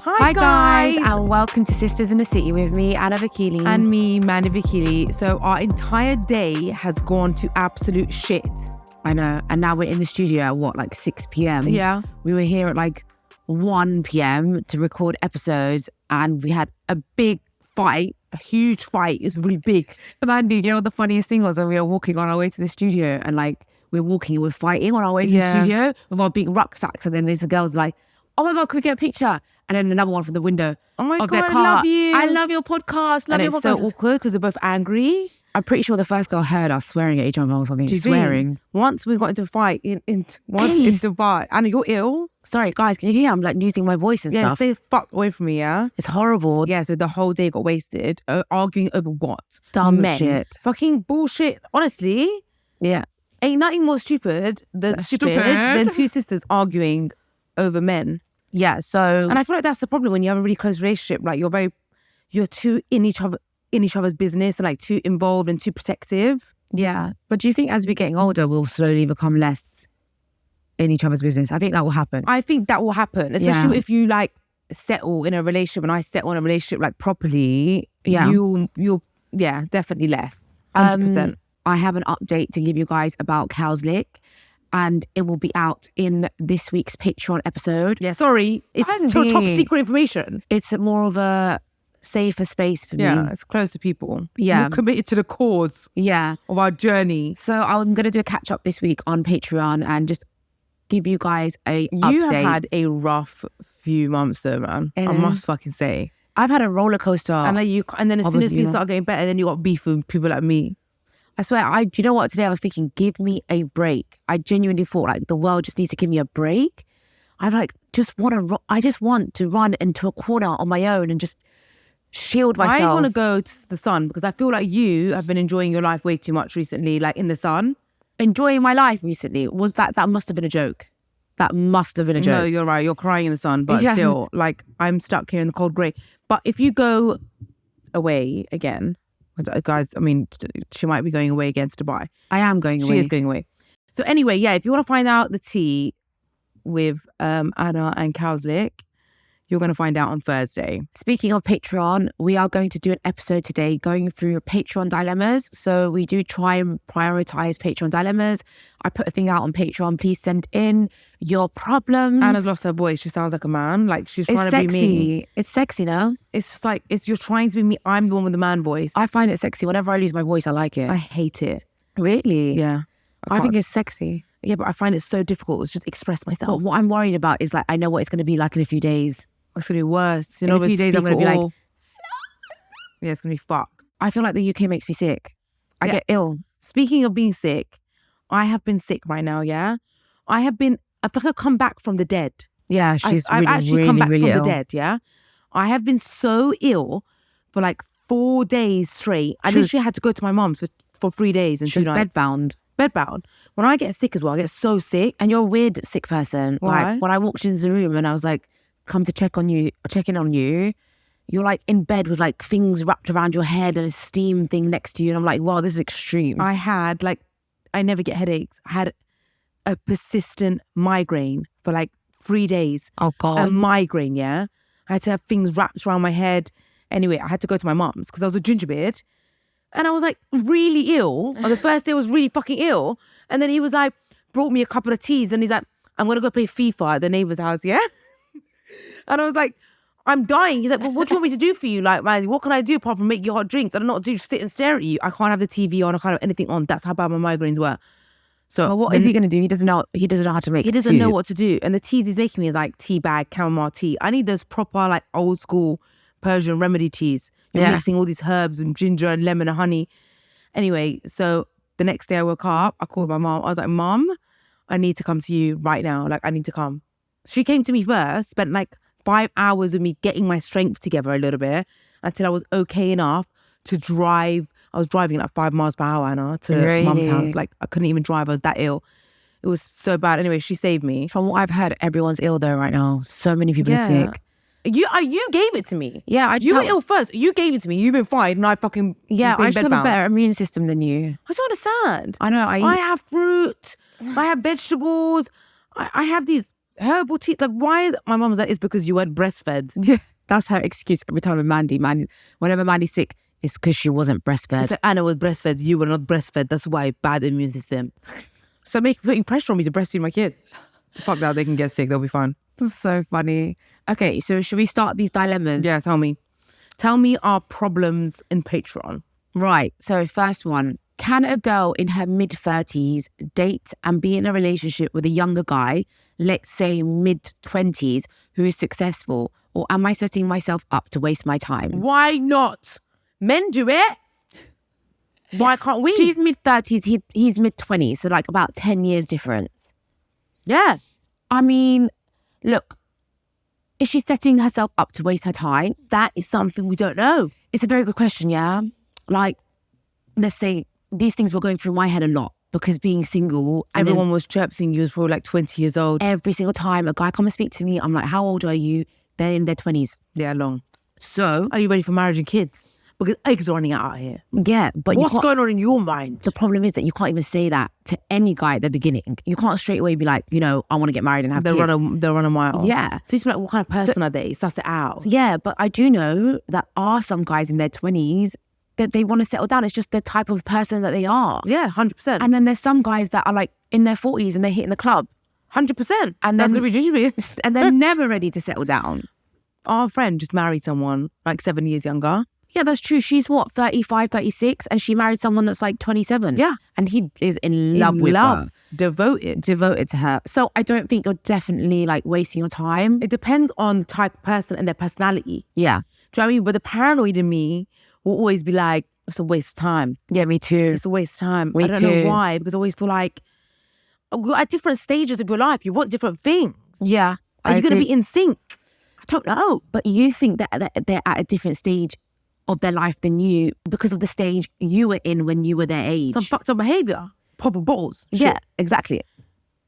Hi guys, and welcome to Sisters in the City with me, Anna Vakili. And me, Mandi Vakili. So our entire day has gone to absolute shit. I know, and now we're in the studio at what, like 6 p.m? Yeah. We were here at like 1 p.m. to record episodes, and we had a big fight, a huge fight. It's really big. And Andy, you know what the funniest thing was when we were walking on our way to the studio, and like we're fighting on our way to the studio with our big rucksacks, and then there's the girls like, oh my God, can we get a picture? And then another one from the window Oh my of God, their car. I love you. I love your podcast. Love And your it's podcast. so awkward because we're both angry. I'm pretty sure the first girl heard us swearing at each other or something. Do you Swearing. think? Once we got into a fight, into fight. Anna, you're ill. Sorry, guys, can you hear? I'm like losing my voice and Yeah, stuff. stay the fuck away from me, yeah? It's horrible. Yeah, so the whole day got wasted arguing over what? Dumb Men. shit. Fucking bullshit. Honestly, Yeah. ain't nothing more stupid than two sisters arguing over men. Yeah, so... And I feel like that's the problem when you have a really close relationship. Like you're too in each other's business and like too involved and too protective. yeah. But do you think as we're getting older, we'll slowly become less in each other's business? I think that will happen. I think that will happen, especially if you like settle in a relationship. And I settle in a relationship like properly, you'll definitely less. 100%. I have an update to give you guys about Cowslick, and it will be out in this week's Patreon episode. Yeah, sorry, it's top secret information. It's more of a safer space for me. Yeah, it's close to people. Yeah. We're committed to the cause Yeah. of our journey. So I'm going to do a catch up this week on Patreon and just give you guys a update. You have had a rough few months though, man. I must fucking say. I've had a roller coaster. And then as soon as things start getting better, then you got beef with people like me. I swear, you know what? Today I was thinking, give me a break. I genuinely thought like the world just needs to give me a break. I just want to run into a corner on my own and just shield myself. I want to go to the sun because I feel like you have been enjoying your life way too much recently, like in the sun. Enjoying my life recently. That must have been a joke. That must have been a joke. No, you're right. You're crying in the sun, but still, like I'm stuck here in the cold grey. But if you go away again, guys, I mean, she might be going away again to Dubai. I am going away. She is going away. So anyway, yeah, if you want to find out the tea with Anna and Cowslick, you're going to find out on Thursday. Speaking of Patreon, we are going to do an episode today going through Patreon dilemmas. So we do try and prioritize Patreon dilemmas. I put a thing out on Patreon. Please send in your problems. Anna's lost her voice. She sounds like a man. Like she's trying to be me. It's sexy now. It's like, you're trying to be me. I'm the one with the man voice. I find it sexy. Whenever I lose my voice, I like it. I hate it. Really? Yeah. I think it's sexy. Yeah, but I find it so difficult to just express myself. But what I'm worried about is like, I know what it's going to be like in a few days. It's going to be worse. In a few days, I'm going to be like, yeah, it's going to be fucked. I feel like the UK makes me sick. I get ill. Speaking of being sick, I have been sick right now, yeah? I feel like I've come back from the dead. Yeah, I've actually come back from the dead, yeah? I have been so ill for like 4 days straight. I literally had to go to my mum's for 3 days and 2 nights. Bedbound. When I get sick as well, I get so sick. And you're a weird sick person. Why? Like when I walked into the room and I was like, come to check in on you, you're like in bed with like things wrapped around your head and a steam thing next to you. And I'm like, wow, this is extreme. I never get headaches. I had a persistent migraine for like 3 days. Oh God. A migraine, yeah? I had to have things wrapped around my head. Anyway, I had to go to my mum's because I was a gingerbeard. And I was like really ill. On the first day I was really fucking ill. And then he was like, brought me a couple of teas and he's like, I'm going to go play FIFA at the neighbour's house, yeah? And I was like, I'm dying. He's like, well, what do you want me to do for you? Like, man, what can I do apart from make you hot drinks? I don't know what to do, just sit and stare at you. I can't have the TV on. I can't have anything on. That's how bad my migraines were. So what is he going to do? He doesn't know how to make He doesn't know what to do. And the teas he's making me is like tea bag, chamomile tea. I need those proper like old school Persian remedy teas. You're mixing all these herbs and ginger and lemon and honey. Anyway, so the next day I woke up, I called my mom. I was like, Mom, I need to come to you right now. Like, I need to come. She came to me first, spent like 5 hours with me getting my strength together a little bit until I was okay enough to drive. I was driving like 5 miles per hour, Anna, to Mum's house. Like, I couldn't even drive. I was that ill. It was so bad. Anyway, she saved me. From what I've heard, everyone's ill though right now. So many people are sick. You gave it to me. Yeah, you were ill first. You gave it to me. You've been fine, and I fucking I just have a better immune system than you. I don't understand. I know. I have fruit. I have vegetables. I have these herbal tea. Like, why is my mum's like, it's because you weren't breastfed. Yeah, that's her excuse every time with Mandi. Whenever Mandi's sick, it's because she wasn't breastfed. It's like, Anna was breastfed, you were not breastfed. That's why bad immune system. So putting pressure on me to breastfeed my kids. Fuck that, they can get sick, they'll be fine. That's so funny. Okay, so should we start these dilemmas? Yeah, tell me. Tell me our problems in Patreon. Right, so first one. Can a girl in her mid-30s date and be in a relationship with a younger guy, let's say mid-20s, who is successful? Or am I setting myself up to waste my time? Why not? Men do it. Why can't we? She's mid-30s, he's mid-20s, so like about 10 years difference. Yeah. I mean, look, is she setting herself up to waste her time? That is something we don't know. It's a very good question, yeah? Like, let's say these things were going through my head a lot because being single... Everyone was chirping you was probably like 20 years old. Every single time a guy come and speak to me, I'm like, how old are you? They're in their 20s. Yeah, long. So... Are you ready for marriage and kids? Because eggs are running out here. Yeah, but what's going on in your mind? The problem is that you can't even say that to any guy at the beginning. You can't straight away be like, you know, I want to get married and have kids. They'll run a mile. Yeah. So you be like, what kind of person are they? Suss it out. Yeah, but I do know that are some guys in their 20s that they want to settle down. It's just the type of person that they are. Yeah, 100%. And then there's some guys that are like in their 40s and they're hitting the club. 100%. And that's going to be genius. And they're never ready to settle down. Our friend just married someone like 7 years younger. Yeah, that's true. She's what, 35, 36, and she married someone that's like 27. Yeah. And he is in love with her. Devoted to her. So I don't think you're definitely like wasting your time. It depends on the type of person and their personality. Yeah. Do you know what I mean? But the paranoid in me will always be like, it's a waste of time. Yeah, me too. It's a waste of time. Me I don't know why, because I always feel like at different stages of your life, you want different things. Yeah. Are you going to be in sync? I don't know. But you think that they're at a different stage of their life than you because of the stage you were in when you were their age. Some fucked up behaviour. Popping bottles. Yeah, shit. Exactly.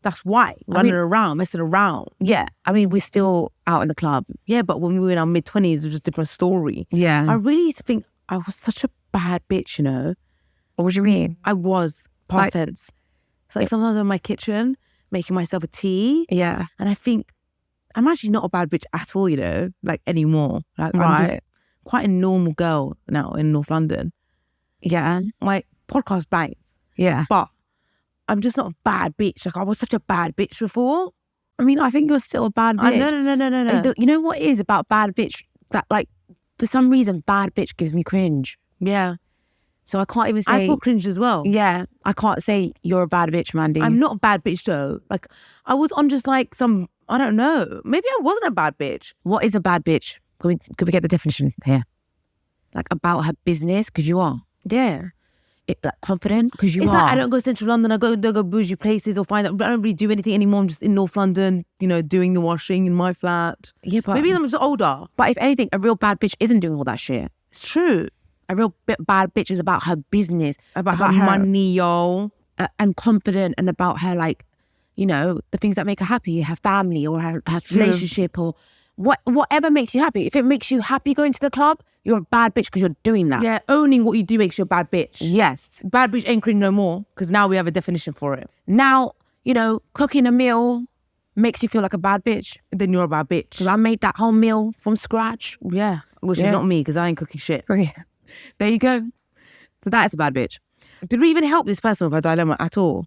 That's why. Running around, messing around. Yeah. I mean, we're still out in the club. Yeah, but when we were in our mid-20s, it was just a different story. Yeah. I really used to think I was such a bad bitch, you know? What do you mean? I was, past tense. It's like sometimes I'm in my kitchen, making myself a tea. Yeah. And I think, I'm actually not a bad bitch at all, you know? Like, anymore. Like, right. I'm just quite a normal girl now in North London. Yeah. My podcast bangs. Yeah. But I'm just not a bad bitch. Like, I was such a bad bitch before. I mean, I think you're still a bad bitch. No. You know what it is about bad bitch? That, like, for some reason, bad bitch gives me cringe. Yeah. So I can't even say... I feel cringe as well. Yeah. I can't say you're a bad bitch, Mandi. I'm not a bad bitch, though. Like, I was on just, like, some... I don't know. Maybe I wasn't a bad bitch. What is a bad bitch? Could we get the definition here? Like, about her business? Because you are. Yeah. Like, confident? Because you it's are. Like I don't go to Central London. I don't go bougie places or find out. I don't really do anything anymore. I'm just in North London, you know, doing the washing in my flat. Yeah, but... Maybe I'm just older. But if anything, a real bad bitch isn't doing all that shit. It's true. A real bad bitch is about her business. About her money, yo. And confident and about her, like, you know, the things that make her happy, her family or her relationship or whatever makes you happy. If it makes you happy going to the club, you're a bad bitch because you're doing that. Yeah, owning what you do makes you a bad bitch. Yes. Bad bitch ain't cringe no more because now we have a definition for it. Now, you know, cooking a meal makes you feel like a bad bitch. Then you're a bad bitch. Because I made that whole meal from scratch. Yeah. Which is not me because I ain't cooking shit. Okay. There you go. So that is a bad bitch. Did we even help this person with her dilemma at all?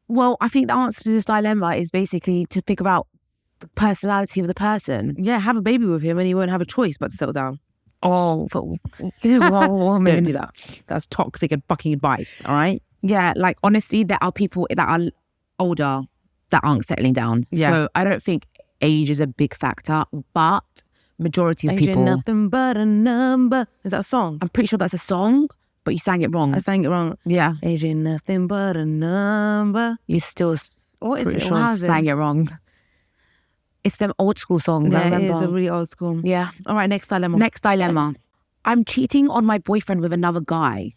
Well, I think the answer to this dilemma is basically to figure out the personality of the person. Yeah, have a baby with him and he won't have a choice but to settle down. Oh, Don't do that. That's toxic and fucking advice, all right? Yeah, like honestly, there are people that are older that aren't settling down. Yeah. So I don't think age is a big factor, but majority of age people... ain't nothing but a number. Is that a song? I'm pretty sure that's a song, but you sang it wrong. I sang it wrong. Yeah. Age ain't nothing but a number. You still What is pretty it? sure What is it? sang it wrong. It's them old school songs, I Yeah, it remember. is a really old school. Yeah. All right, next dilemma. Next dilemma. I'm cheating on my boyfriend with another guy.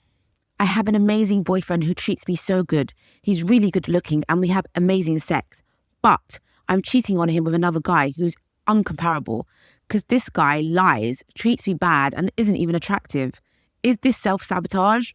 I have an amazing boyfriend who treats me so good. He's really good looking and we have amazing sex. But I'm cheating on him with another guy who's uncomparable because this guy lies, treats me bad and isn't even attractive. Is this self-sabotage?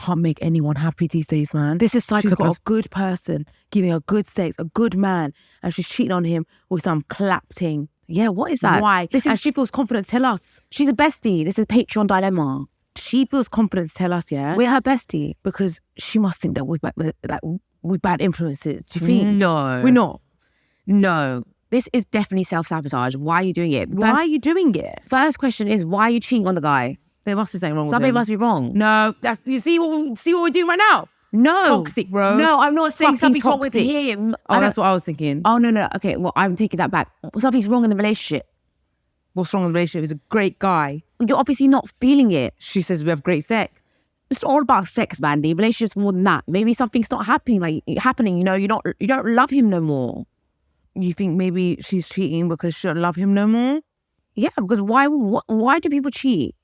can't make anyone happy these days, man. This is She's got psychopath. a good person, giving her good sex, a good man, and she's cheating on him with some clapting. Yeah, what is that? Why? This is, And she feels confident to tell us. she's a bestie. This is Patreon dilemma. She feels confident to tell us, yeah? We're her bestie. Because she must think that we're bad influences. Do you think? No. We're not. No. This is definitely self-sabotage. Why are you doing it? Why are you doing it? First question is, why are you cheating on the guy? There must be something wrong with Something him. must be wrong. No, that's you see what we're doing right now? No. Toxic, bro. No, I'm not saying Fucking something's wrong with toxic. him. Oh, that's what I was thinking. Oh, no. Okay, well, I'm taking that back. Something's wrong in the relationship. What's wrong with the relationship? He's a great guy. You're obviously not feeling it. She says we have great sex. It's all about sex, Mandi. Relationships more than that. Maybe something's not happening. You know, you don't love him no more. You think maybe she's cheating because she don't love him no more? Yeah, because why do people cheat?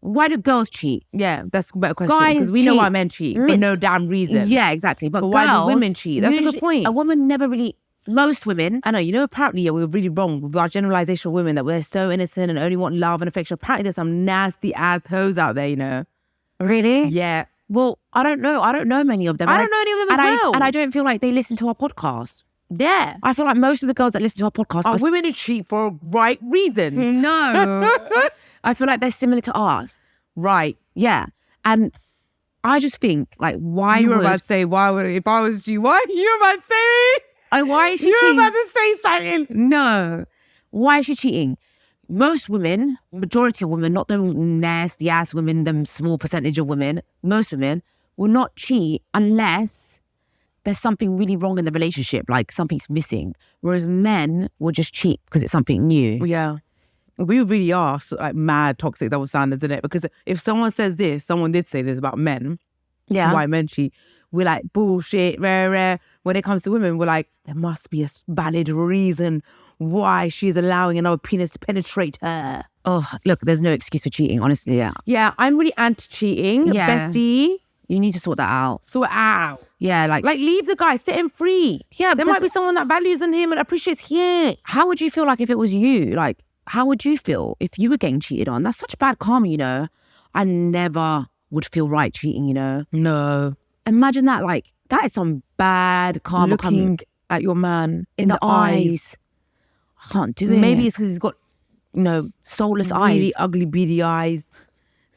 Why do girls cheat? Yeah, that's a better question. Guys Because we know cheat. why men cheat for no damn reason. Yeah, exactly. But why do girls, women cheat? That's a good usually- point. A woman never really. Most women. I know, you know, apparently we were really wrong with our generalization of women that we're so innocent and only want love and affection. Apparently there's some nasty ass hoes out there, you know. Really? Yeah. Well, I don't know. I don't know many of them. I don't know any of them as well. And I don't feel like they listen to our podcast. Yeah. I feel like most of the girls that listen to our podcast Are women who cheat for right reasons. No. I feel like they're similar to us. Right. Yeah. And I just think, like, why You were would... about to say, why would, if I was you, why? You were about to say, why is she you were cheating? about to say something. No. Why is she cheating? Most women, majority of women, not them nasty ass women, them small percentage of women, most women will not cheat unless there's something really wrong in the relationship, like something's missing. Whereas men will just cheat because it's something new. Yeah. We really are like mad toxic double standards, isn't it? Because if someone says this, someone did say this about men, Yeah. why men cheat, we're like, bullshit, rare. When it comes to women, we're like, there must be a valid reason why she's allowing another penis to penetrate her. Oh, look, there's no excuse for cheating, honestly, yeah. Yeah, I'm really anti-cheating. Yeah. Bestie, You need to sort that out. sort it out. Yeah, like Leave the guy, set him free. Yeah, There might be someone that values in him and appreciates him. how would you feel like if it was you? Like, how would you feel if you were getting cheated on? That's such bad karma, you know. I never would feel right cheating, you know. No. Imagine that, like, that is some bad karma coming Looking at your man in the eyes. I can't do it. Maybe it's because he's got, soulless really eyes. ugly, beady eyes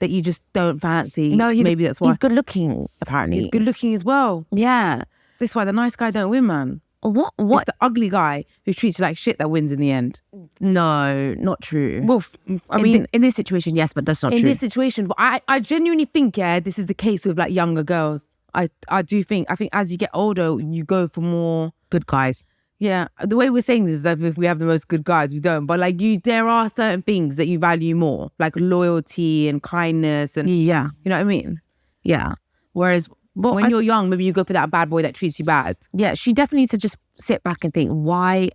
that you just don't fancy. No, maybe that's why. He's good looking, apparently. He's good looking as well. Yeah. That's why the nice guy don't win, man. What? It's the ugly guy who treats you like shit that wins in the end. No, not true. Well, I mean, in this situation, yes, but that's not in true. this situation, but I genuinely think, yeah, this is the case with like younger girls. I do think, as you get older, you go for more. Good guys. Yeah, the way we're saying this is that if we have the most good guys, we don't. But like there are certain things that you value more, like loyalty and kindness, and Yeah. you know what I mean. Yeah. Whereas, well, When you're young, maybe you go for that bad boy that treats you bad. yeah, she definitely needs to just sit back and think, why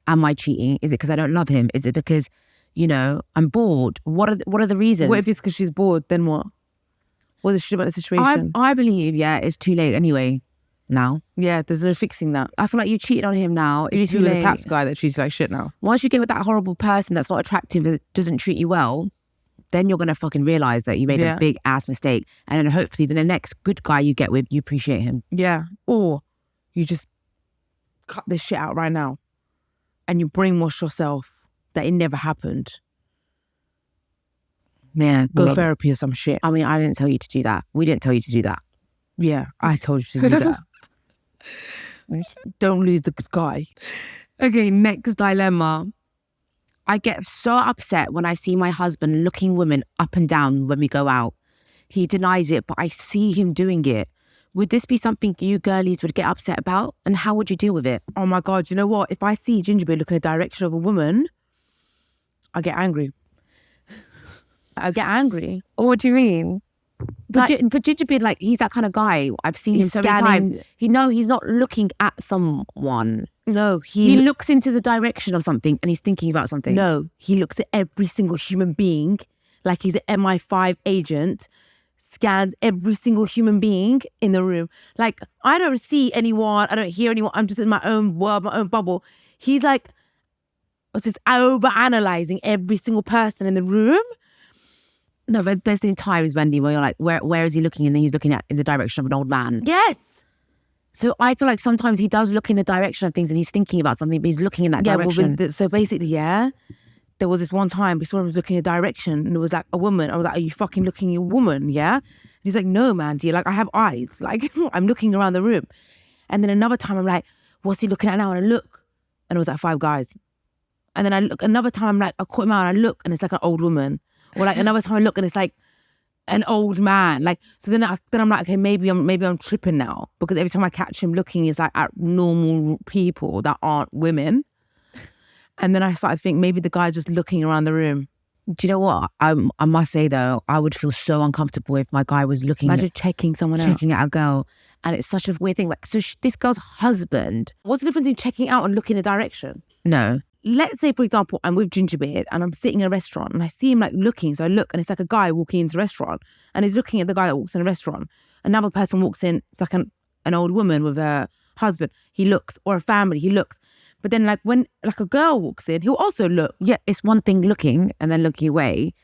am I cheating? Is it because I don't love him? Is it because, I'm bored? What are the reasons? What if it's because she's bored? Then what? What is she about the situation? I believe, it's too late anyway now. Yeah, there's no fixing that. I feel like you cheated on him now. You need It's to too be with a late. clapped guy that treats you like shit now. Once you get with that horrible person that's not attractive, that doesn't treat you well, then you're going to fucking realize that you made a big ass mistake. And then hopefully the next good guy you get with, you appreciate him. Yeah. Or you just cut this shit out right now and you brainwash yourself that it never happened. Yeah. Go therapy or some shit. I mean, I didn't tell you to do that. We didn't tell you to do that. Yeah, I told you to do that. Don't lose the good guy. Okay, next dilemma. I get so upset when I see my husband looking women up and down when we go out. He denies it, but I see him doing it. Would this be something you girlies would get upset about? And how would you deal with it? Oh my God, you know what? If I see Gingerbeard looking in the direction of a woman, I get angry. I get angry. What do you mean? But Gingerbeard, like, he's that kind of guy. I've seen him so many times. He's not looking at someone. No, He looks into the direction of something and he's thinking about something. No, he looks at every single human being like he's an MI5 agent, scans every single human being in the room. Like, I don't see anyone, I don't hear anyone, I'm just in my own world, my own bubble. He's like, just over-analyzing every single person in the room. No, but there's the times, Wendy, where you're like, where is he looking? And then he's looking in the direction of an old man. Yes. So I feel like sometimes he does look in the direction of things and he's thinking about something, but he's looking in that direction. Well, so basically, there was this one time we saw him was looking in a direction and it was like a woman. I was like, are you fucking looking at a woman? Yeah. And he's like, no, man, dear. Like, I have eyes. Like, I'm looking around the room. And then another time I'm like, what's he looking at now? And I look and it was like 5 guys. And then I look, another time I'm like, I caught him out and I look and it's like an old woman. Or like another time I look and it's like an old man. Like, so then I'm like, okay, maybe I'm tripping now, because every time I catch him looking, it's like at normal people that aren't women. And then I started to think maybe the guy's just looking around the room. Do you know what? I must say though, I would feel so uncomfortable if my guy was looking. Imagine checking someone out. Checking out a girl. And it's such a weird thing. Like, so this girl's husband. What's the difference in checking out and looking in a direction? No. Let's say, for example, I'm with Gingerbeard and I'm sitting in a restaurant and I see him like looking. So I look and it's like a guy walking into a restaurant and he's looking at the guy that walks in a restaurant. Another person walks in, it's like an old woman with her husband. He looks, or a family, he looks. But then like when like a girl walks in, he'll also look. Yeah, it's one thing looking and then looking away.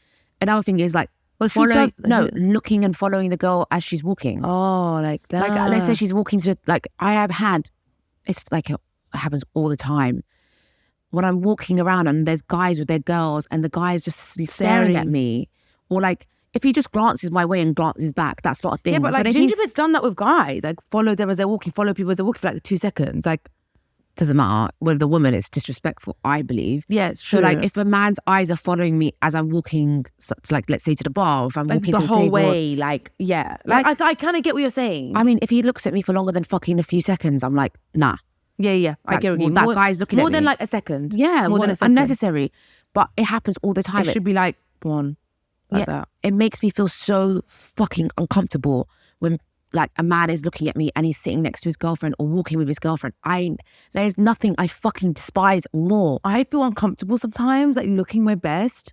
Another thing is like, looking and following the girl as she's walking. Oh, like that. Like, let's say she's walking to, like, it's like, it happens all the time. When I'm walking around and there's guys with their girls and the guy's just staring at me. Or like, if he just glances my way and glances back, that's not a thing. Yeah, but like Gingerbeard's done that with guys. Like, follow them as they're walking, follow people as they're walking for like 2 seconds. Like, doesn't matter. With the woman, it's disrespectful, I believe. Yeah, it's true. So like, if a man's eyes are following me as I'm walking, like, let's say to the bar, or if I'm like walking the to the whole table, way, like, yeah. Like I kind of get what you're saying. I mean, if he looks at me for longer than fucking a few seconds, I'm like, nah. Yeah. I get what you mean. That guy's looking at me. More than like a second. Yeah, more than a second. Unnecessary. But it happens all the time. It should be like one. Like that. It makes me feel so fucking uncomfortable when like a man is looking at me and he's sitting next to his girlfriend or walking with his girlfriend. There's nothing I fucking despise more. I feel uncomfortable sometimes, like looking my best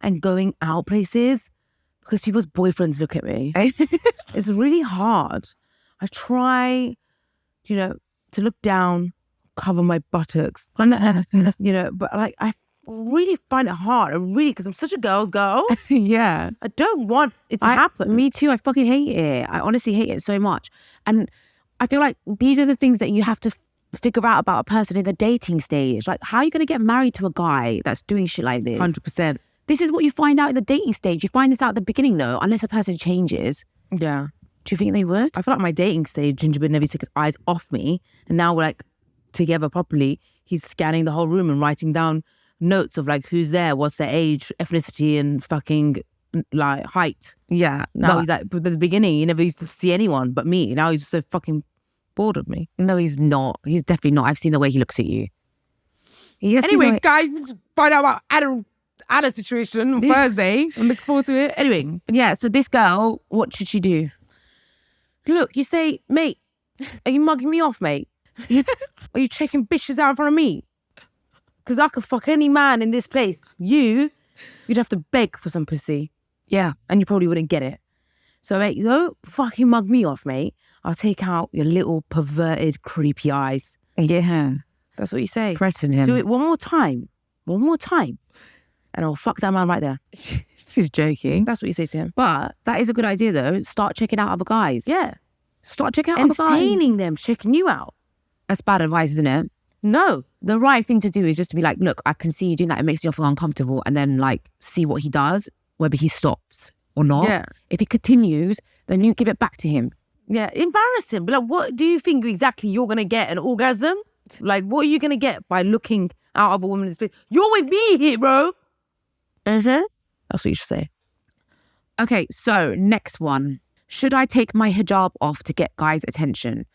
and going out places because people's boyfriends look at me. It's really hard. I try, to look down, cover my buttocks, but like I really find it hard. Because I'm such a girl's girl. Yeah. I don't want it to happen. Me too. I fucking hate it. I honestly hate it so much. And I feel like these are the things that you have to figure out about a person in the dating stage. Like, how are you going to get married to a guy that's doing shit like this? 100%. This is what you find out in the dating stage. You find this out at the beginning though, unless a person changes. Yeah. Do you think they would? I feel like my dating stage, Gingerbeard never took his eyes off me. And now we're like together properly. He's scanning the whole room and writing down notes of like who's there, what's their age, ethnicity, and fucking like height. Yeah. Now he's like, but at the beginning, he never used to see anyone but me. Now he's just so fucking bored of me. No, he's not. He's definitely not. I've seen the way he looks at you. Anyway, guys, let's find out about Anna's situation on Thursday. I'm looking forward to it. Anyway. Yeah, so this girl, what should she do? Look, you say, mate, are you mugging me off, mate? Are you checking bitches out in front of me? Because I could fuck any man in this place. You'd have to beg for some pussy. Yeah. And you probably wouldn't get it. So, mate, don't fucking mug me off, mate. I'll take out your little perverted, creepy eyes. Yeah. That's what you say. Threaten him. Do it one more time. One more time. And I'll fuck that man right there. She's joking. That's what you say to him. But that is a good idea, though. Start checking out other guys. Yeah. Start checking out other guys. Entertaining them, checking you out. That's bad advice, isn't it? No. The right thing to do is just to be like, look, I can see you doing that. It makes me feel uncomfortable. And then like see what he does, whether he stops or not. Yeah. If he continues, then you give it back to him. Yeah. Embarrass him. But like, what do you think exactly you're going to get? An orgasm? Like, what are you going to get by looking out of a woman's face? You're with me here, bro. Mm-hmm. That's what you should say. Okay, so next one. Should I take my hijab off to get guys' attention?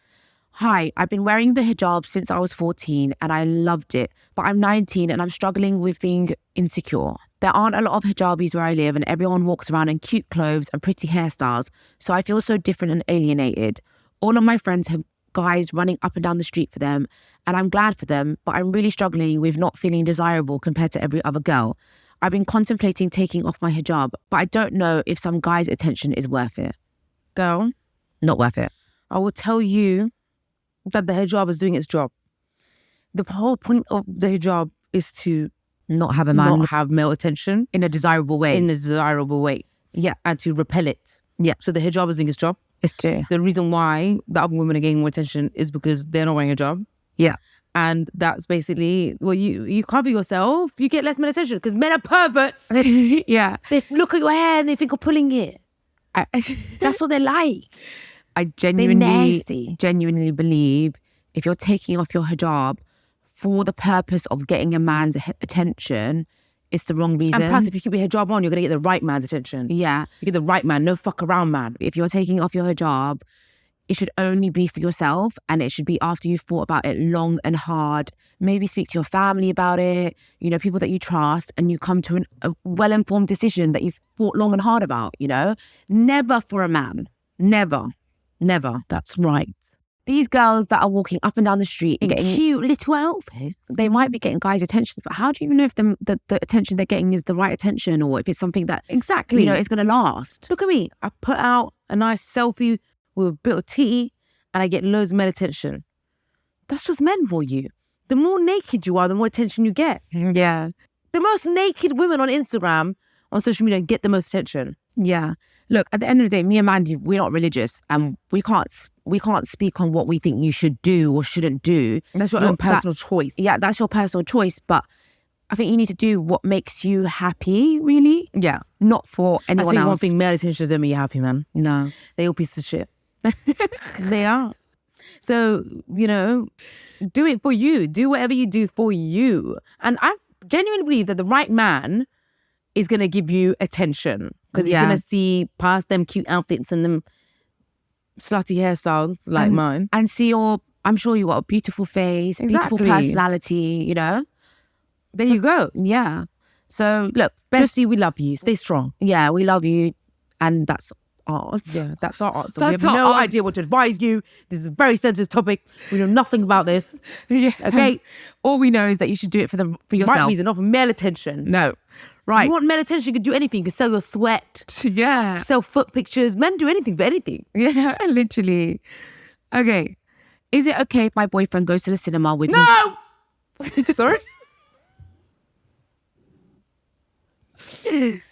Hi, I've been wearing the hijab since I was 14 and I loved it, but I'm 19 and I'm struggling with being insecure. There aren't a lot of hijabis where I live and everyone walks around in cute clothes and pretty hairstyles, so I feel so different and alienated. All of my friends have guys running up and down the street for them and I'm glad for them, but I'm really struggling with not feeling desirable compared to every other girl. I've been contemplating taking off my hijab, but I don't know if some guy's attention is worth it. Girl, not worth it. I will tell you that the hijab is doing its job. The whole point of the hijab is to not have a man, not have male attention in a desirable way. In a desirable way. Yeah. and to repel it. Yeah. So the hijab is doing its job. It's true. The reason why the other women are getting more attention is because they're not wearing a hijab. Yeah. And that's basically, well, you cover yourself, you get less men attention because men are perverts. Yeah. They look at your hair and they think of pulling it. That's what they're like. I nasty. genuinely believe if you're taking off your hijab for the purpose of getting a man's attention, it's the wrong reason. And plus, if you keep your hijab on, you're going to get the right man's attention. Yeah. You get the right man, no fuck around man. If you're taking off your hijab, it should only be for yourself, and it should be after you've thought about it long and hard. Maybe speak to your family about it, you know, people that you trust, and you come to a well-informed decision that you've thought long and hard about, you know? Never for a man. Never. That's right. These girls that are walking up and down the street and getting cute little outfits, they might be getting guys' attention, but how do you even know if the attention they're getting is the right attention, or if it's something that, exactly, you know, it's going to last? Look at me. I put out a nice selfie with a bit of tea and I get loads of men attention. That's just men for you. The more naked you are, the more attention you get. Yeah. The most naked women on Instagram, on social media, get the most attention. Yeah. Look, at the end of the day, me and Mandi, we're not religious, and we can't speak on what we think you should do or shouldn't do. That's your own personal choice. Yeah, that's your personal choice. But I think you need to do what makes you happy, really. Yeah. Not for anyone else. One thing, male attention doesn't make you happy, man. No. They all pieces of shit. They are. So, you know, do it for you. Do whatever you do for you. And I genuinely believe that the right man is going to give you attention, because he's going to see past them cute outfits and them slutty hairstyles like mine. And see I'm sure you got a beautiful face, beautiful personality, you know? There you go. Yeah. So look, bestie, we love you. Stay strong. Yeah, we love you. And that's our answer. Yeah, that's our answer. We have no idea what to advise you. This is a very sensitive topic. We know nothing about this. Yeah. Okay. All we know is that you should do it for yourself. Right reason, not for male attention. No. Right. You want male attention, you can do anything. You can sell your sweat. Yeah. Sell foot pictures. Men do anything for anything. Yeah, literally. Okay. Is it okay if my boyfriend goes to the cinema with me? No! Sorry?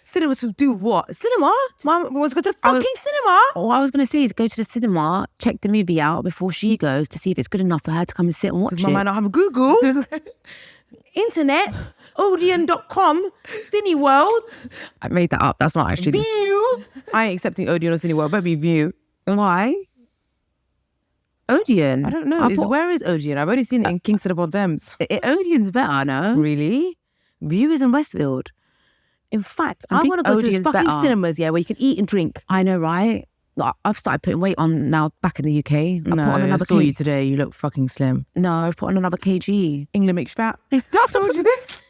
Cinema to do what? Cinema? Mom wants to go to the fucking cinema? All I was going to say is go to the cinema, check the movie out before she goes to see if it's good enough for her to come and sit and watch it. My man don't have a Google. Internet, Odeon.com, Cineworld. I made that up. That's not actually... View. I ain't accepting Odeon or Cineworld. Better be View. Why? Odeon? I don't know. Where is Odeon? I've only seen it in Kingston upon Thames. Odeon's better, no? Really? View is in Westfield. In fact, I want to go to the fucking cinemas, where you can eat and drink. I know, right? Like, I've started putting weight on now back in the UK. I saw you today. You look fucking slim. No, I've put on another kg. England makes fat. I told you this.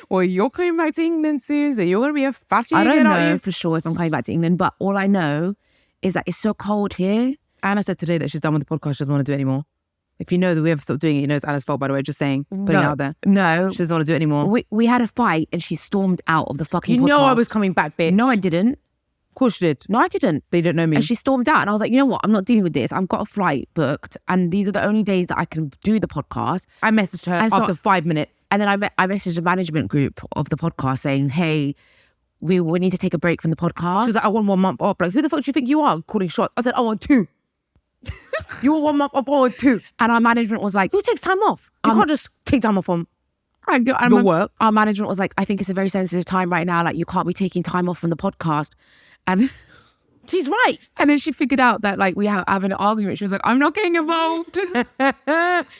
Well, you're coming back to England soon, so you're going to be a fatty. I don't know for sure if I'm coming back to England, but all I know is that it's so cold here. Anna said today that she's done with the podcast. She doesn't want to do it anymore. If you know that we ever stopped doing it, you know it's Anna's fault, by the way. Just saying, putting it out there. No. She doesn't want to do it anymore. We had a fight and she stormed out of the fucking podcast. You know I was coming back, bitch. No, I didn't. Of course you did. No, I didn't. They don't know me. And she stormed out and I was like, you know what? I'm not dealing with this. I've got a flight booked and these are the only days that I can do the podcast. I messaged her after 5 minutes. And then I messaged the management group of the podcast saying, hey, we need to take a break from the podcast. She was like, I want 1 month off. Like, who the fuck do you think you are calling shots? I said, I want 2. You want 1 month off, I want 2. And our management was like, who takes time off? You can't just take time off from your work. Our management was like, I think it's a very sensitive time right now. Like, you can't be taking time off from the podcast. And she's right. And then she figured out that like we have an argument. She was like, I'm not getting involved.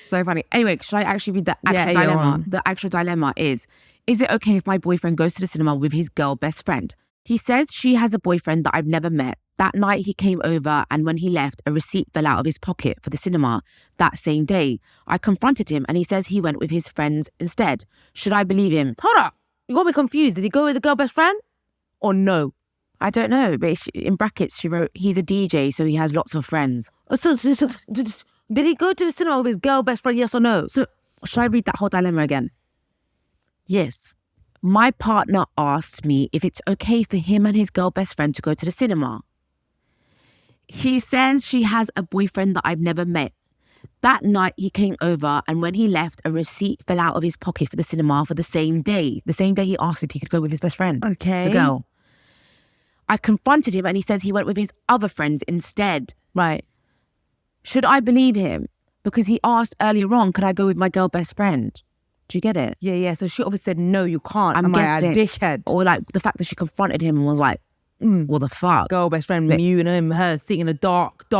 So funny. Anyway, should I actually read the actual dilemma? The actual dilemma is it okay if my boyfriend goes to the cinema with his girl best friend? He says she has a boyfriend that I've never met. That night he came over and when he left, a receipt fell out of his pocket for the cinema that same day. I confronted him and he says he went with his friends instead. Should I believe him? Hold up. You got me confused. Did he go with the girl best friend or no? I don't know, but in brackets she wrote, he's a DJ, so he has lots of friends. So did he go to the cinema with his girl best friend, yes or no? So should I read that whole dilemma again? Yes. My partner asked me if it's okay for him and his girl best friend to go to the cinema. He says she has a boyfriend that I've never met. That night he came over and when he left, a receipt fell out of his pocket for the cinema for the same day. The same day he asked if he could go with his best friend. Okay. The girl. I confronted him and he says he went with his other friends instead. Right. Should I believe him? Because he asked earlier on, could I go with my girl best friend? Do you get it? Yeah. So she obviously said, no, you can't. I'm a guessing. dickhead. Or like the fact that she confronted him and was like, what the fuck? Girl, best friend, you and him, her sitting in a dark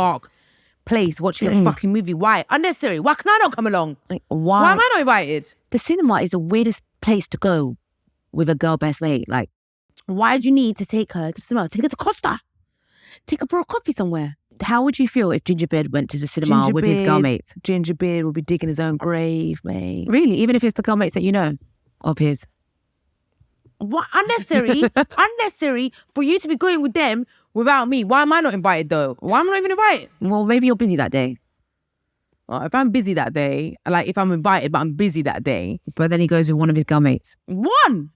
place watching a fucking movie. Why? Unnecessary. Why can I not come along? Like, Why am I not invited? The cinema is the weirdest place to go with a girl best mate. Like, why do you need to take her to the cinema? Take her to Costa. Take her for a coffee somewhere. How would you feel if Gingerbeard went to the cinema with his girl mates? Gingerbeard will be digging his own grave, mate. Really? Even if it's the girl mates that you know of his? What? Unnecessary? Unnecessary for you to be going with them without me. Why am I not invited though? Why am I not even invited? Well, maybe you're busy that day. Well, if I'm busy that day, like if I'm invited but I'm busy that day. But then he goes with one of his girl mates. One!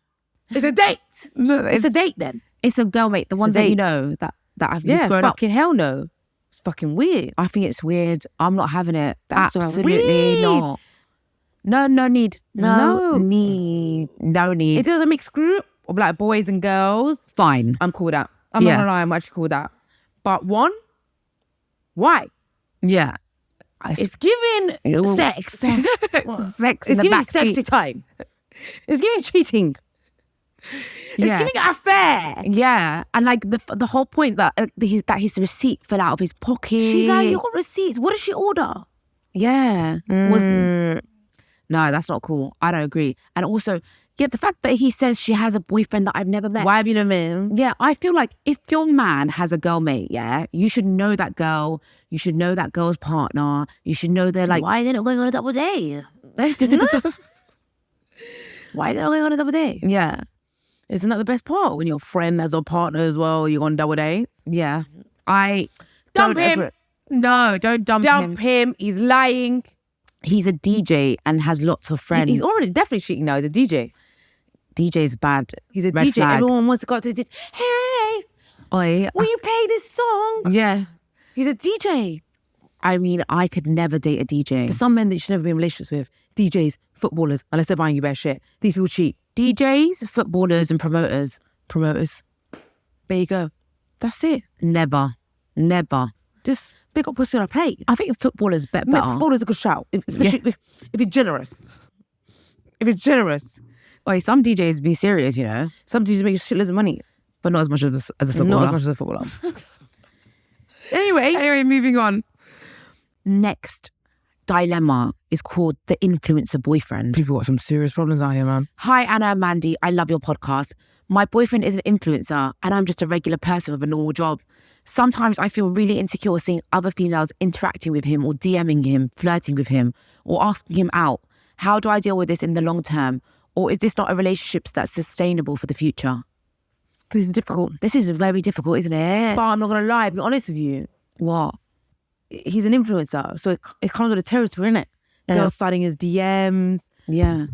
It's a date. No, it's a date then. It's a girl mate. The ones that you know that I've just grown up. Fucking hell no. It's fucking weird. I think it's weird. I'm not having it. That's absolutely not. No need. No need. If it was a mixed group of like boys and girls, fine. I'm cool with that. I'm not gonna lie, I'm actually cool with that. But one, why? Yeah. It's giving sex. Sex. It's giving sexy time. It's giving cheating. It's giving an affair. Yeah. And like the whole point that his receipt fell out of his pocket. She's like, you got receipts. What did she order? Yeah. No, that's not cool. I don't agree. And also, the fact that he says she has a boyfriend that I've never met. Why have you never met him? Yeah, I feel like if your man has a girl mate, you should know that girl. You should know that girl's partner. You should know they're like... Why are they not going on a double date? Why are they not going on a double date? Yeah. Isn't that the best part? When your friend has a partner as well, you're on double dates? Yeah. I Dump don't him. agree. No, don't dump him. Dump him. He's lying. He's a DJ and has lots of friends. He's already definitely cheating now. He's a DJ. DJ's bad. He's a Red DJ. flag. Everyone wants to go to the DJ. Hey, Oi, will you play this song? yeah. He's a DJ. I mean, I could never date a DJ. There's some men that you should never be in relationships with. DJs, footballers, unless they're buying you better shit. These people cheat. DJs, footballers and promoters. There you go. That's it. Never. Just they got pussy on a plate. I think footballers better. Footballers a good shout, especially if it's generous. If it's generous. Oi, some DJs be serious, you know. Some DJs make shitloads of money. But not as much as a footballer. Not as much as a footballer. Anyway, moving on. Next dilemma is called the influencer boyfriend. People got some serious problems out here, man. Hi, Anna and Mandi. I love your podcast. My boyfriend is an influencer and I'm just a regular person with a normal job. Sometimes I feel really insecure seeing other females interacting with him or DMing him, flirting with him, or asking him out. How do I deal with this in the long term? Or is this not a relationship that's sustainable for the future? This is difficult. This is very difficult, isn't it? But I'm not going to lie, be honest with you. What? He's an influencer, so it comes with the territory, innit? Yeah. Girls starting his DMs,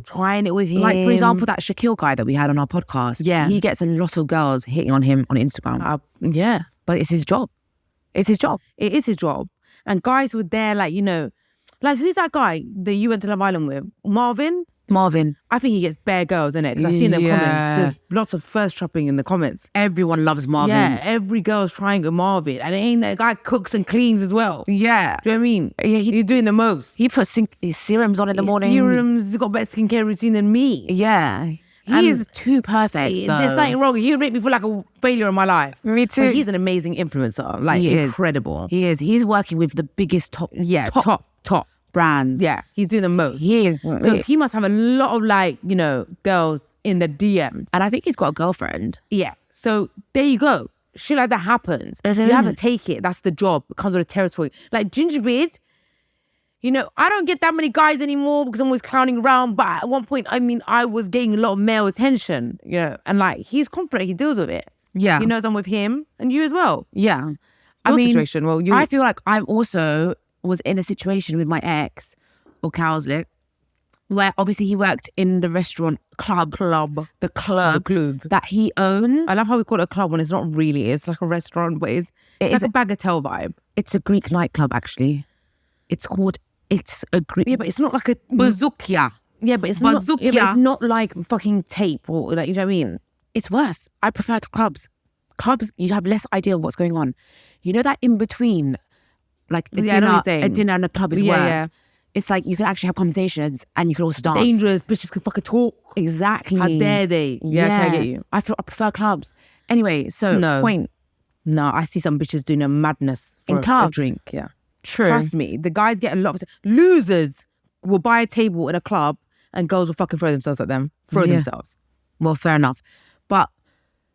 trying it with him. Like, for example, that Shaquille guy that we had on our podcast. Yeah. He gets a lot of girls hitting on him on Instagram. Yeah. But it's his job. It's his job. It is his job. And guys were there, like, you know, like, who's that guy that you went to Love Island with? Marvin. I think he gets bare girls, innit? Because I see in the comments, there's lots of first chopping in the comments. Everyone loves Marvin. Yeah, every girl's trying with Marvin. And it ain't that guy cooks and cleans as well. Yeah. Do you know what I mean? Yeah, he's doing the most. He puts his serums on in the morning. Serums, he's got better skincare routine than me. Yeah. He is too perfect, though. There's something wrong. He would make me feel like a failure in my life. Me too. But he's an amazing influencer. Like, he incredible. He is. He's working with the biggest top brands. Yeah, he's doing the most. He is. So he must have a lot of, like, you know, girls in the DMs. And I think he's got a girlfriend. Yeah. So there you go. Shit like that happens. You have to take it. That's the job. It comes with the territory. Like Gingerbeard, you know, I don't get that many guys anymore because I'm always clowning around. But at one point, I mean, I was getting a lot of male attention, you know, and like, he's confident. He deals with it. Yeah. He knows I'm with him and you as well. Yeah. Situation. Well, I feel like I'm also was in a situation with my ex, or Cowslick, where obviously he worked in the restaurant club that he owns. I love how we call it a club when it's not really. It's like a restaurant, but it's like a bagatelle vibe. It's a Greek nightclub, actually. It's a Greek. Yeah, but it's not like a bazookia. Yeah, but it's not. Yeah, but it's not like fucking tape or like, you know what I mean. It's worse. I prefer clubs. clubs, you have less idea of what's going on. You know that in between, like a dinner and a club is worse. Yeah. It's like you can actually have conversations and you can also dance. Dangerous. Bitches can fucking talk. Exactly. How dare they? Yeah, I get you. I prefer clubs. Anyway, so point. No, I see some bitches doing a madness for in clubs. A drink. Yeah. True. Trust me. The guys get a lot of... Losers will buy a table in a club and girls will fucking throw themselves at them. Themselves. Well, fair enough. But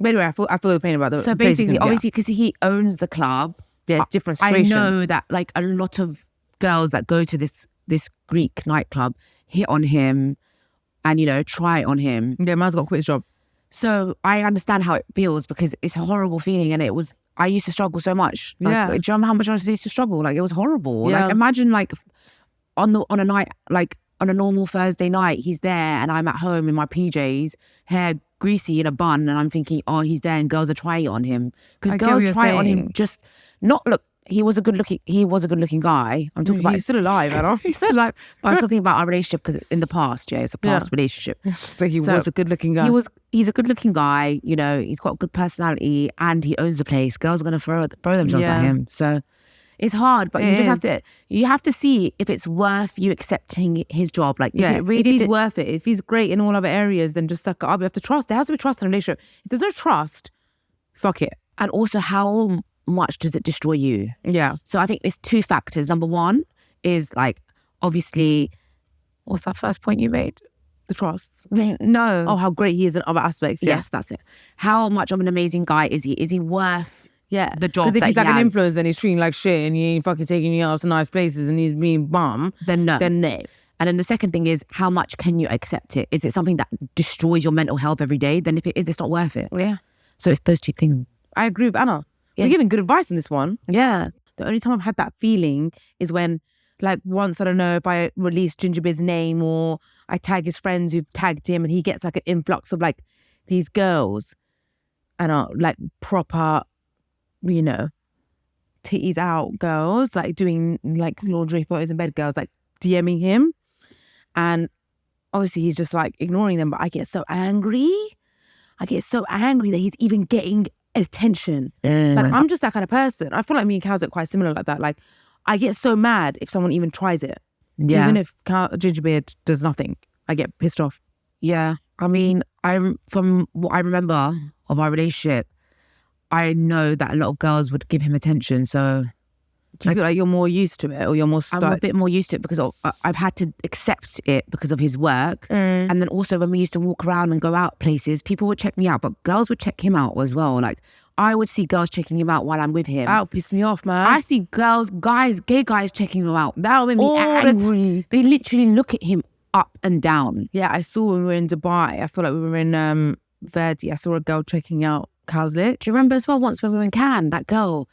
anyway, I feel the pain about that. So basically, obviously, because he owns the club, there's different situation. I know that like a lot of girls that go to this Greek nightclub hit on him and, you know, try it on him. Yeah, man's got to quit his job. So I understand how it feels because it's a horrible feeling, and I used to struggle so much. Like, do you remember how much I used to struggle? Like, it was horrible. Yeah. Like, imagine like on a night, like on a normal Thursday night, he's there and I'm at home in my PJs, hair greasy in a bun, and I'm thinking, oh, he's there and girls are trying it on him. Because girls try it on him just not look. He was a good looking guy. I'm talking about... He's still alive, I know. He's still alive. But I'm talking about our relationship because in the past, it's a past relationship. So he was a good looking guy. He's a good looking guy, you know, he's got a good personality and he owns the place. Girls are going to throw themselves at him. So it's hard, but you have to see if it's worth you accepting his job. Like, if he's worth it. If he's great in all other areas, then just suck it up. You have to trust. There has to be trust in a relationship. If there's no trust, fuck it. And also, how much does it destroy you? Yeah. So I think there's two factors. Number one is like, obviously, what's that first point you made? The trust. No. Oh, how great he is in other aspects. Yeah. Yes, that's it. How much of an amazing guy is he? Is he worth the job? Because if he's like an influencer and he's treating like shit and he ain't fucking taking you out to nice places and he's being bum, then no. Then no. And then the second thing is, how much can you accept it? Is it something that destroys your mental health every day? Then if it is, it's not worth it. Yeah. So it's those two things. I agree with Anna. We're giving good advice on this one. Yeah. The only time I've had that feeling is when, like, once, I don't know, if I release Gingerbeard's name or I tag his friends who've tagged him and he gets like an influx of like these girls and are like proper, you know, titties out girls, like doing like lingerie photos in bed girls, like DMing him. And obviously he's just like ignoring them, but I get so angry. I get so angry that he's even getting attention. Like, I'm just that kind of person. I feel like me and Cal's are quite similar like that. Like, I get so mad if someone even tries it. Yeah. Even if Gingerbeard does nothing, I get pissed off. Yeah. I mean, from what I remember of our relationship, I know that a lot of girls would give him attention. So do you feel like you're more used to it, or you're more stuck? I'm a bit more used to it because I've had to accept it because of his work. And then also when we used to walk around and go out places, people would check me out, but girls would check him out as well. Like, I would see girls checking him out while I'm with him. That would piss me off, man. I see gay guys checking him out. That would make me angry. They literally look at him up and down. Yeah, I saw when we were in Dubai. I feel like we were in Verdi. I saw a girl checking out Cal's lit. Do you remember as well once when we were in Cannes, that girl,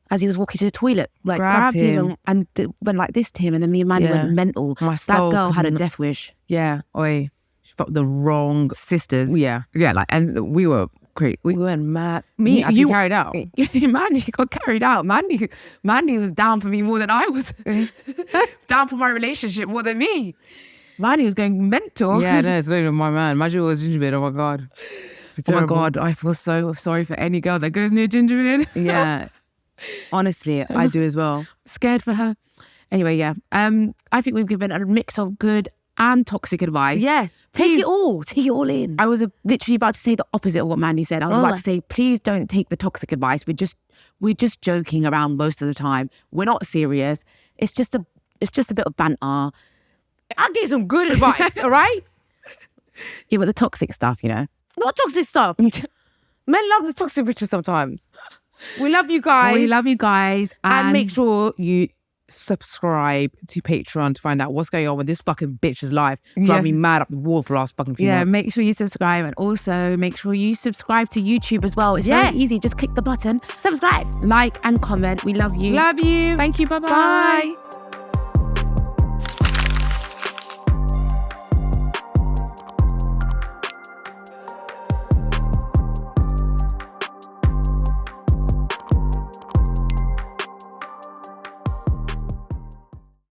as he was walking to the toilet, like grabbed him and went like this to him, and then me and Mandi went mental. That girl had a death wish. Yeah. Oi. She fucked the wrong sisters. Yeah. Yeah, like, and we were great. We went mad. Me, you carried out. Mandi got carried out. Mandi was down for me more than I was. Down for my relationship more than me. Mandi was going mental. Yeah, no, it's not even my man. Imagine it was Gingerbeard. Oh my God. Oh my God, I feel so sorry for any girl that goes near Gingerbeard. Yeah. Honestly, I do as well. Scared for her. Anyway, yeah. I think we've given a mix of good and toxic advice. Yes. Take it all in. I was literally about to say the opposite of what Mandi said. I was about to say, please don't take the toxic advice. We're just joking around most of the time. We're not serious. It's just a bit of banter. I'll give you some good advice, all right? Yeah, but the toxic stuff, you know. Not toxic stuff. Men love the toxic bitches sometimes. We love you guys. We love you guys. And make sure you subscribe to Patreon to find out what's going on with this fucking bitch's life. Drive me mad up the wall for the last fucking few months. Yeah, make sure you subscribe, and also make sure you subscribe to YouTube as well. It's very easy. Just click the button, subscribe, like and comment. We love you. Love you. Thank you. Bye-bye. Bye.